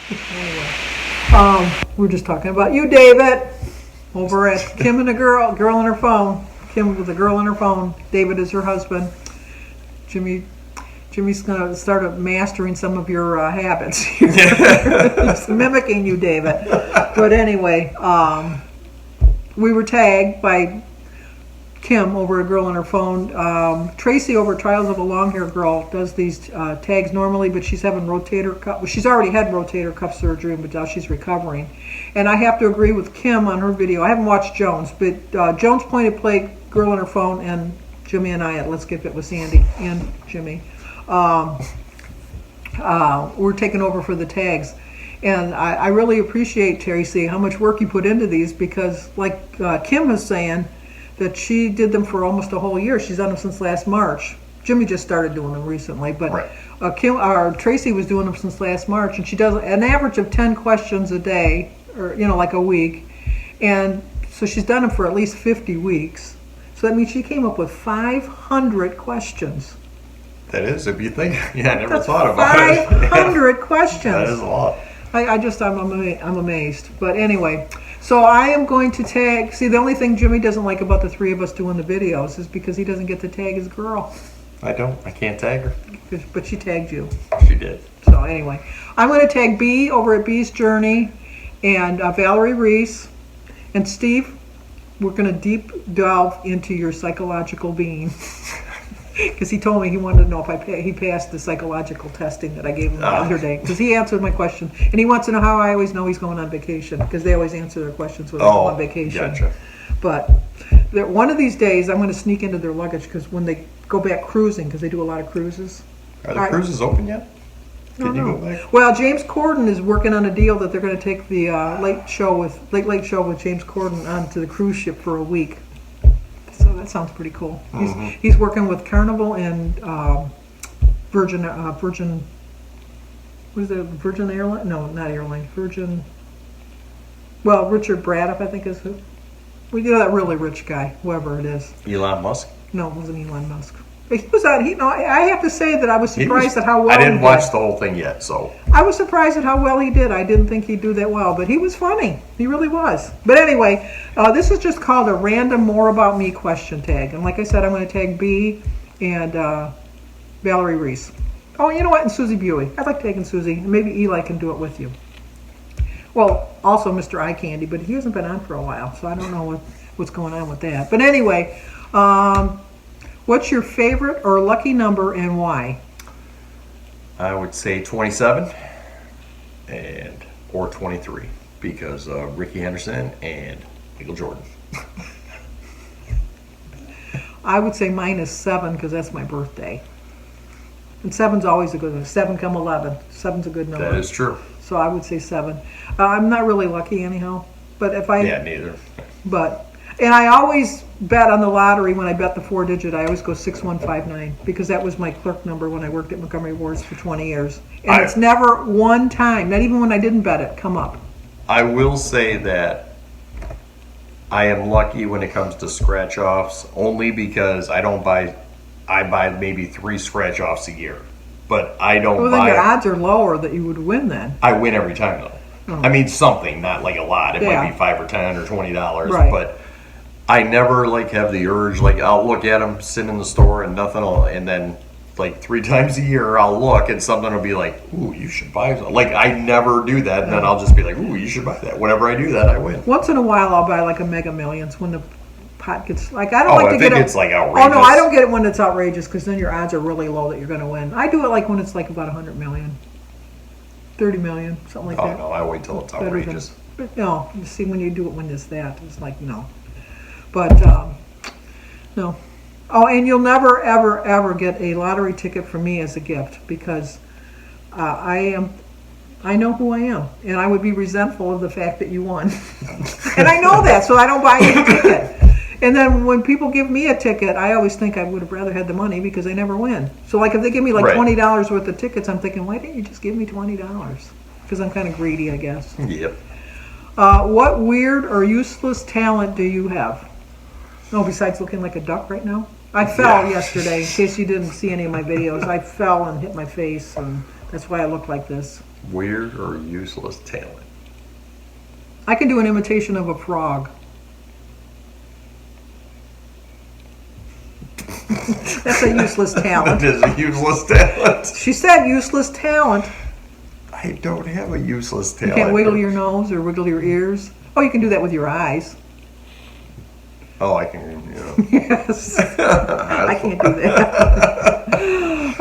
Anyway, we're just talking about you, David, over at Kim and the girl on her phone. Kim with the girl on her phone. David is her husband. Jimmy's gonna start mastering some of your habits. He's mimicking you, David. But anyway, we were tagged by Kim over a girl on her phone. Tracy over Trials of a Long-Haired Girl does these tags normally, but she's having rotator cuff. Well, she's already had rotator cuff surgery, but now she's recovering. And I have to agree with Kim on her video. I haven't watched Jones, but Jones pointed play girl on her phone, and Jimmy and I at Let's Get Fit with Sandy and Jimmy. We're taking over for the tags. And I really appreciate, Tracy, how much work you put into these, because like Kim was saying, that she did them for almost a whole year. She's done them since last March. Jimmy just started doing them recently, but right. Tracy was doing them since last March, and she does an average of 10 questions a day, or like a week, and so she's done them for at least 50 weeks. So that means she came up with 500 questions. That is, if you think, I never thought about it. 500 questions. That is a lot. I'm amazed. But anyway, so I am going to tag. See, the only thing Jimmy doesn't like about the three of us doing the videos is because he doesn't get to tag his girl. I can't tag her. But she tagged you. She did. So anyway, I'm going to tag B over at B's Journey, and Valerie Reese, and Steve. We're going to deep delve into your psychological being. Because he told me he wanted to know if he passed the psychological testing that I gave him the other day. Because he answered my question. And he wants to know how I always know he's going on vacation. Because they always answer their questions when they go on vacation. Gotcha. But one of these days, I'm going to sneak into their luggage. Because when they go back cruising, because they do a lot of cruises. Are the cruises open yet? Can you go back? Well, James Corden is working on a deal that they're going to take the late show with James Corden onto the cruise ship for a week. So that sounds pretty cool. Mm-hmm. He's working with Carnival and Virgin. What is it? Virgin Airline? No, not airline. Virgin. Well, Richard Braddock, I think is who. Well, that really rich guy, whoever it is. Elon Musk? No, it wasn't Elon Musk. He was on. I have to say that I was surprised at how well. I didn't watch the whole thing yet, so. I was surprised at how well he did. I didn't think he'd do that well, but he was funny. He really was. But anyway, this is just called a random More About Me question tag. And like I said, I'm going to tag B and Valerie Reese. Oh, you know what? And Suzy Buie. I'd like tagging Suzy. Maybe Eli can do it with you. Well, also Mr. Eye Candy, but he hasn't been on for a while, so I don't know what's going on with that. But anyway, what's your favorite or lucky number and why? I would say 27 or 23 because of Ricky Henderson and Michael Jordan. I would say mine is 7 because that's my birthday. And 7's always a good one. 7 come 11. 7's a good number. That is true. So I would say 7. I'm not really lucky anyhow. But if I... Yeah, neither. And I always bet on the lottery when I bet the 4-digit. I always go 6159 because that was my clerk number when I worked at Montgomery Ward's for 20 years. And it's never one time, not even when I didn't bet it, come up. I will say that I am lucky when it comes to scratch-offs only because I buy maybe 3 scratch-offs a year. But I don't buy... Well, then your odds are lower that you would win then. I win every time, though. Oh. I mean, something, not like a lot. It might be $5 or $10 or $20. Right. But I never, have the urge. I'll look at them, sit in the store, and nothing will... And then, 3 times a year, I'll look, and something will be like, ooh, you should buy something. I never do that, and then I'll just be like, ooh, you should buy that. Whenever I do that, I win. Once in a while, I'll buy, a Mega Millions when the pot gets... I don't like to get it... it's, outrageous. Oh, no, I don't get it when it's outrageous, because then your odds are really low that you're going to win. I do it, when it's, about 100 million. 30 million, something like that. Oh, no, I wait till it's outrageous. No, you see, when you do it when it's that, it's no. But, no. Oh, and you'll never, ever, ever get a lottery ticket from me as a gift because I know who I am, and I would be resentful of the fact that you won. And I know that, so I don't buy you a ticket. And then when people give me a ticket, I always think I would have rather had the money because I never win. So if they give me $20 worth of tickets, I'm thinking, why didn't you just give me $20? Because I'm kind of greedy, I guess. Yep. What weird or useless talent do you have? No, besides looking like a duck right now? I fell yesterday, in case you didn't see any of my videos. I fell and hit my face, and that's why I look like this. Weird or useless talent? I can do an imitation of a frog. That's a useless talent. That is a useless talent. She said useless talent. I don't have a useless You talent. can't wiggle your nose or wiggle your ears. Oh, you can do that with your eyes. Oh, I can, Yes. I can't do that.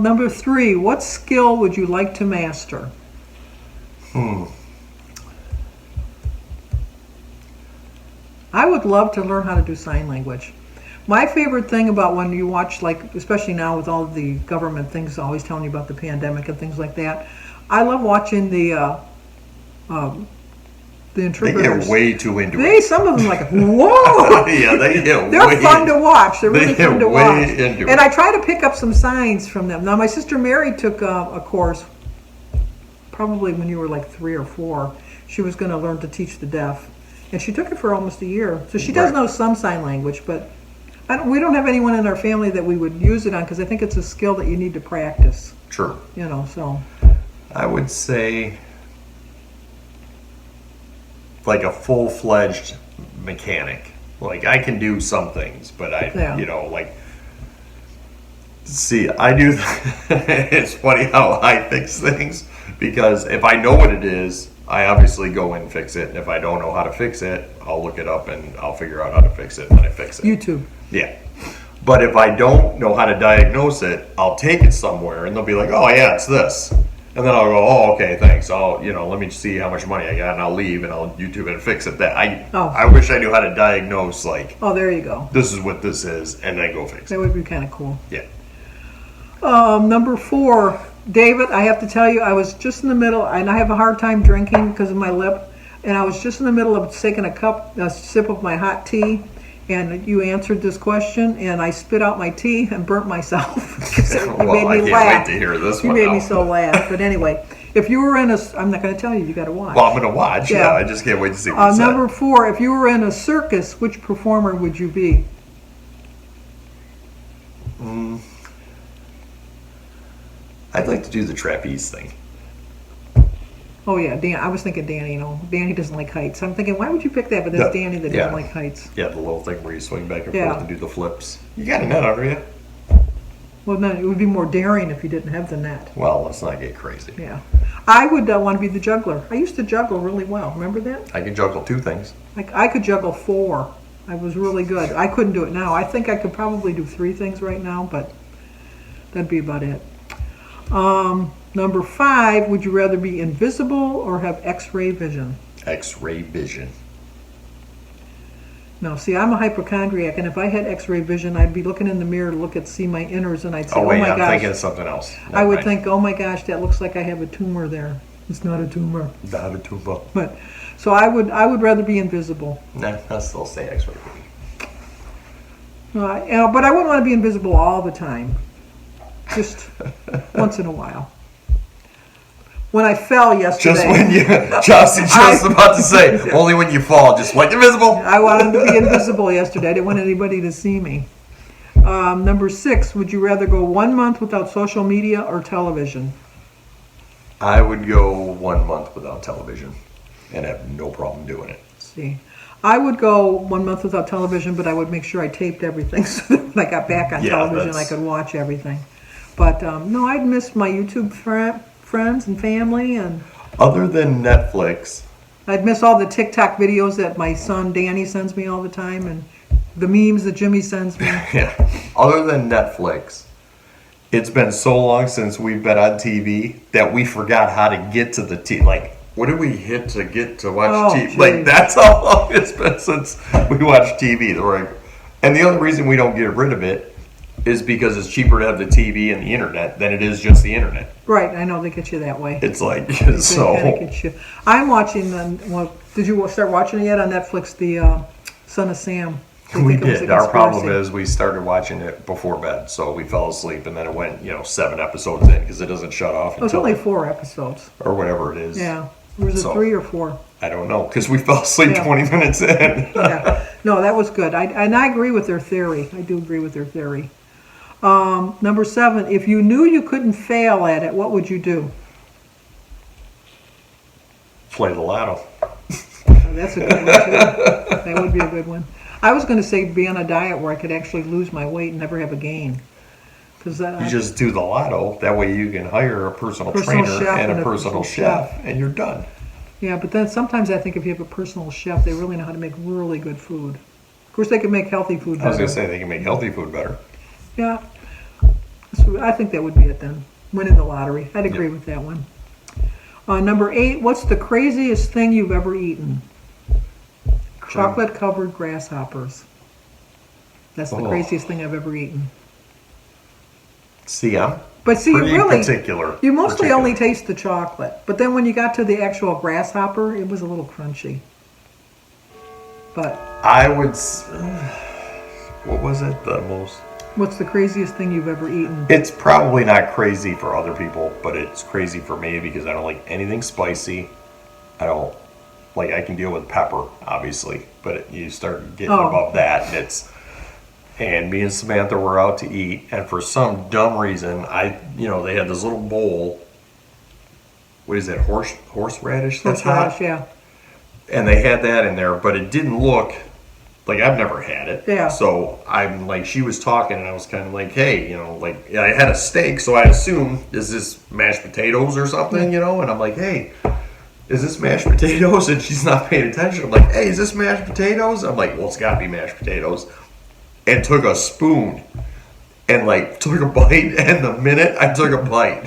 Number 3, what skill would you like to master? I would love to learn how to do sign language. My favorite thing about when you watch, like, especially now with all the government things always telling you about the pandemic and things like that, I love watching the interpreters. They get way too into it. Some of them like, whoa! Yeah, They're fun to watch. They're really fun to watch. Into and I try to pick up some signs from them. Now, my sister Mary took a course, probably when you were like 3 or 4. She was going to learn to teach the deaf. And she took it for almost a year. So she does know some sign language, but we don't have anyone in our family that we would use it on because I think it's a skill that you need to practice. Sure. So. I would say like a full-fledged mechanic. Like I can do some things, but I do. It's funny how I fix things because if I know what it is, I obviously go in and fix it. And if I don't know how to fix it, I'll look it up and I'll figure out how to fix it and I fix it. YouTube. Yeah. But if I don't know how to diagnose it, I'll take it somewhere and they'll be like, oh yeah, it's this. And then I'll go, oh, okay, thanks. Let me see how much money I got and I'll leave and I'll YouTube it and fix it. I wish I knew how to diagnose, like, oh, there you go. This is what this is, and then go fix it. That would be kind of cool. Yeah. Number 4, David, I have to tell you, I was just in the middle, and I have a hard time drinking because of my lip, and I was just in the middle of taking a sip of my hot tea, and you answered this question, and I spit out my tea and burnt myself. You made me I can't laugh. wait to hear this You one made now. me so laugh. But anyway, if you were in I'm not going to tell you, you got to watch. Well, I'm going to watch, yeah. I just can't wait to see what you say. Number 4, if you were in a circus, which performer would you be? I'd like to do the trapeze thing. Oh yeah, Dan. I was thinking Danny. Danny doesn't like heights. I'm thinking, why would you pick that? But that's Danny that doesn't like heights. Yeah, the little thing where you swing back and Yeah. forth and do the flips. You got a net under you? Well, no, it would be more daring if you didn't have the net. Well, let's not get crazy. Yeah. I would want to be the juggler. I used to juggle really well. Remember that? I can juggle 2 things. I could juggle 4. I was really good. I couldn't do it now. I think I could probably do 3 things right now, but that'd be about it. Number 5, would you rather be invisible or have X-ray vision? X-ray vision. No, see, I'm a hypochondriac, and if I had X-ray vision, I'd be looking in the mirror to see my innards, and I'd say, Oh, wait, my I'm gosh. thinking of something else. I would think, oh my gosh, that looks like I have a tumor there. It's not a tumor. Not a tuba. But so I would rather be invisible. Nah, I'll still say X-ray vision. But I wouldn't want to be invisible all the time. Just once in a while. When I fell yesterday. Just when you, Chelsea just about to say, only when you fall, just like invisible. I wanted to be invisible yesterday. I didn't want anybody to see me. Number 6, would you rather go 1 month without social media or television? I would go 1 month without television and have no problem doing it. Let's see. I would go 1 month without television, but I would make sure I taped everything so that when I got back on television, I could watch everything. But no, I'd miss my YouTube friends and family, and other than Netflix, I'd miss all the TikTok videos that my son Danny sends me all the time, and the memes that Jimmy sends me. Yeah. Other than Netflix, it's been so long since we've been on TV that we forgot how to get to the TV. Like, what did we hit to get to watch TV? Geez. Like, that's how long it's been since we watched TV. And the only reason we don't get rid of it is because it's cheaper to have the TV and the internet than it is just the internet. Right, I know they get you that way. It's like, They so. kinda get you. I'm watching, did you start watching it yet on Netflix, the Son of Sam? We did. Our problem is we started watching it before bed, so we fell asleep, and then it went, 7 episodes in because it doesn't shut off It was until only 4 episodes. or whatever it is. Yeah. Was it 3 or 4? I don't know because we fell asleep Yeah. 20 minutes in. Yeah. No, that was good. And I agree with their theory. I do agree with their theory. Number 7, if you knew you couldn't fail at it, what would you do? Play the lotto. Oh, that's a good one too. That would be a good one. I was going to say be on a diet where I could actually lose my weight and never have a gain. Because You just do the lotto. That way you can hire a personal trainer chef and and a a personal personal chef, chef. and you're done. yeah, but then sometimes I think if you have a personal chef, they really know how to make really good food. Of course, they can make healthy food I was better. going to say they can make healthy food better. Yeah, so I think that would be it then. Winning the lottery. I'd agree with that one. Number 8, what's the craziest thing you've ever eaten? Chocolate-covered grasshoppers. That's the craziest thing I've ever eaten. See, I'm But see, pretty really, particular. you mostly only taste the chocolate. But then when you got to the actual grasshopper, it was a little crunchy. But I would. What was it? The most. what's the craziest thing you've ever eaten? It's probably not crazy for other people, but it's crazy for me because I don't like anything spicy. I don't like. I can deal with pepper, obviously, but you start getting above that, and it's. And me and Samantha were out to eat, and for some dumb reason, they had this little bowl. What is that? Horseradish? That's hot. Horseradish, yeah. And they had that in there, but it didn't look like I've never had it. Yeah. So I'm like, she was talking, and I was kind of like, hey, I had a steak, so I assumed, is this mashed potatoes or something, And I'm like, hey, is this mashed potatoes? And she's not paying attention. I'm like, hey, is this mashed potatoes? I'm like, well, it's got to be mashed potatoes. And took a spoon and took a bite, and the minute I took a bite,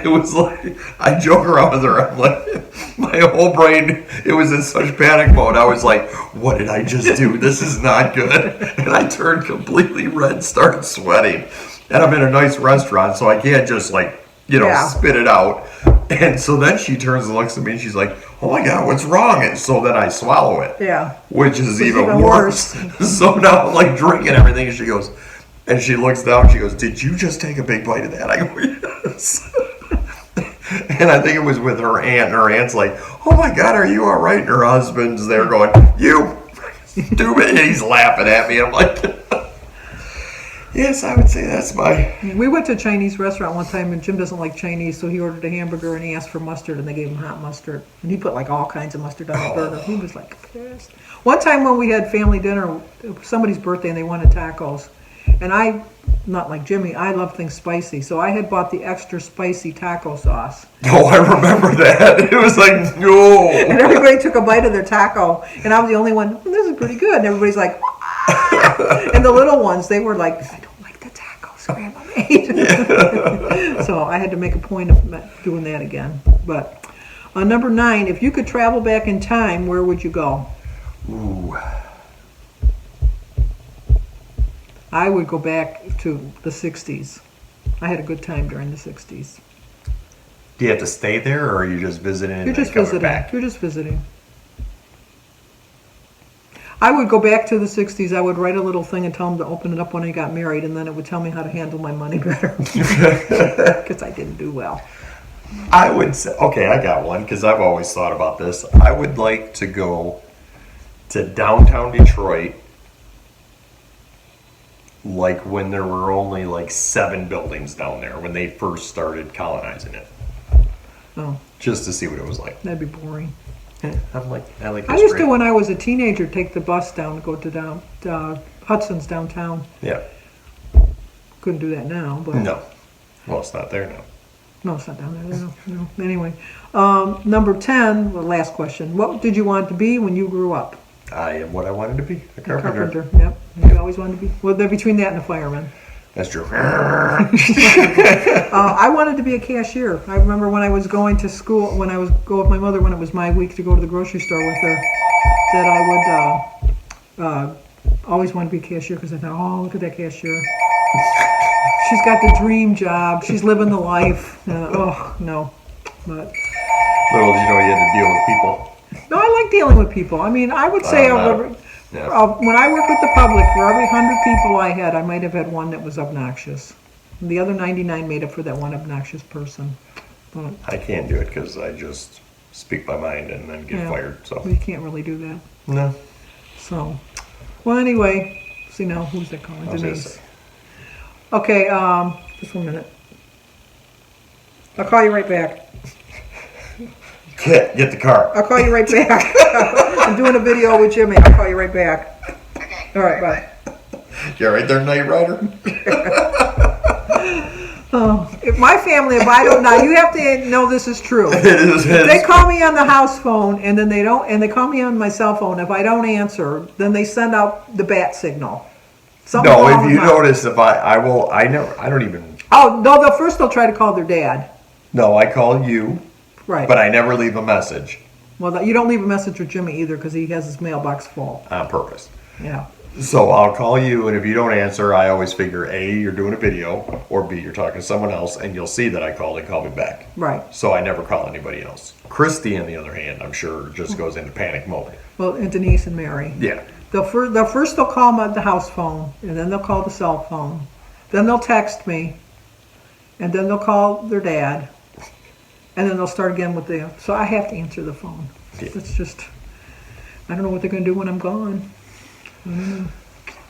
it was like, I joke around with her, I'm like, my whole brain, it was in such panic mode. I was like, what did I just do? This is not good. And I turned completely red, started sweating. And I'm in a nice restaurant, so I can't just spit it out. And so then she turns and looks at me and she's like, oh my God, what's wrong? And so then I swallow it. Yeah. Which is even worse. So now I'm drinking everything, and she goes, and she looks down and she goes, did you just take a big bite of that? I go, yes. And I think it was with her aunt, and her aunt's like, oh my God, are you all right? And her husband's there going, you stupid. And he's laughing at me. I'm like, yes, I would say that's my... We went to a Chinese restaurant one time, and Jim doesn't like Chinese, so he ordered a hamburger, and he asked for mustard, and they gave him hot mustard. And he put all kinds of mustard on the burger. He was pissed. One time when we had family dinner, it was somebody's birthday, and they wanted tacos. And I, not like Jimmy, I love things spicy, so I had bought the extra spicy taco sauce. Oh, I remember that. It was like, no. And everybody took a bite of their taco, and I was the only one, this is pretty good. And everybody's like, ah! And the little ones, they were like, I don't like the tacos Grandma made. So I had to make a point of doing that again. But number 9, if you could travel back in time, where would you go? Ooh. I would go back to the 60s. I had a good time during the 60s. Do you have to stay there, or are you just visiting? You're just visiting. Back? You're just visiting. I would go back to the 60s. I would write a little thing and tell them to open it up when I got married, and then it would tell me how to handle my money better. Because I didn't do well. I would say, okay, I got one, because I've always thought about this. I would like to go to downtown Detroit, when there were only 7 buildings down there when they first started colonizing it. Oh. Just to see what it was like. That'd be boring. I like history. I used to, when I was a teenager, take the bus down to go to Hudson's downtown. Yeah. Couldn't do that now, but No. Well, it's not there now. no, it's not down there. No. Anyway, number 10, the last question. What did you want to be when you grew up? I am what I wanted to be, a carpenter. Carpenter. Yep. You always wanted to be. Well, they're between that and a fireman. That's true. I wanted to be a cashier. I remember when I was going to school, when I was go with my mother, when it was my week to go to the grocery store with her, that I would always want to be a cashier because I thought, oh, look at that cashier. She's got the dream job. She's living the life. Oh, no. But Little did you know you had to deal with people. no, I like dealing with people. I mean, I would say when I worked with the public, for every 100 people I had, I might have had one that was obnoxious. And the other 99 made up for that one obnoxious person. But I can't do it because I just speak my mind and then get fired. So you can't really do that. No. So, well, anyway, see now, who's that calling? I was gonna Denise. say. Okay, just 1 minute. I'll call you right back. Get the car. I'll call you right back. I'm doing a video with Jimmy. I'll call you right back. Okay. All right, bye. You're right there, Knight Rider. If my family, if I don't know, you have to know this is true. It is. If they call me on the house phone and then they don't, and they call me on my cell phone. If I don't answer, then they send out the bat signal. Something No, wrong if you with my- notice, if I don't even. Oh no, they'll try to call their dad. No, I call you, Right. but I never leave a message Well, you don't leave a message with Jimmy either because he has his mailbox full. on purpose. Yeah. So I'll call you, and if you don't answer, I always figure A, you're doing a video, or B, you're talking to someone else, and you'll see that I called and call me back. Right. So I never call anybody else. Christy, on the other hand, I'm sure just goes into panic mode. Well, and Denise and Mary. Yeah. They'll first they'll call my the house phone, and then they'll call the cell phone. Then they'll text me, and then they'll call their dad, and then they'll start again with the. So I have to answer the phone. Yeah. It's just, I don't know what they're going to do when I'm gone. I don't know.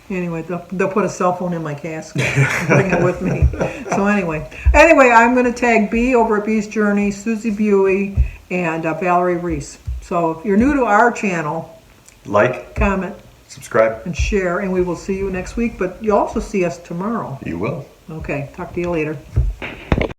Anyway, they'll put a cell phone in my casket and bring it with me. So anyway, I'm going to tag B over at B's Journey, Suzy Buie, and Valerie Reese. So if you're new to our channel, Like, comment, subscribe. and share, and we will see you next week. But you'll also see us tomorrow. You will. Okay, talk to you later.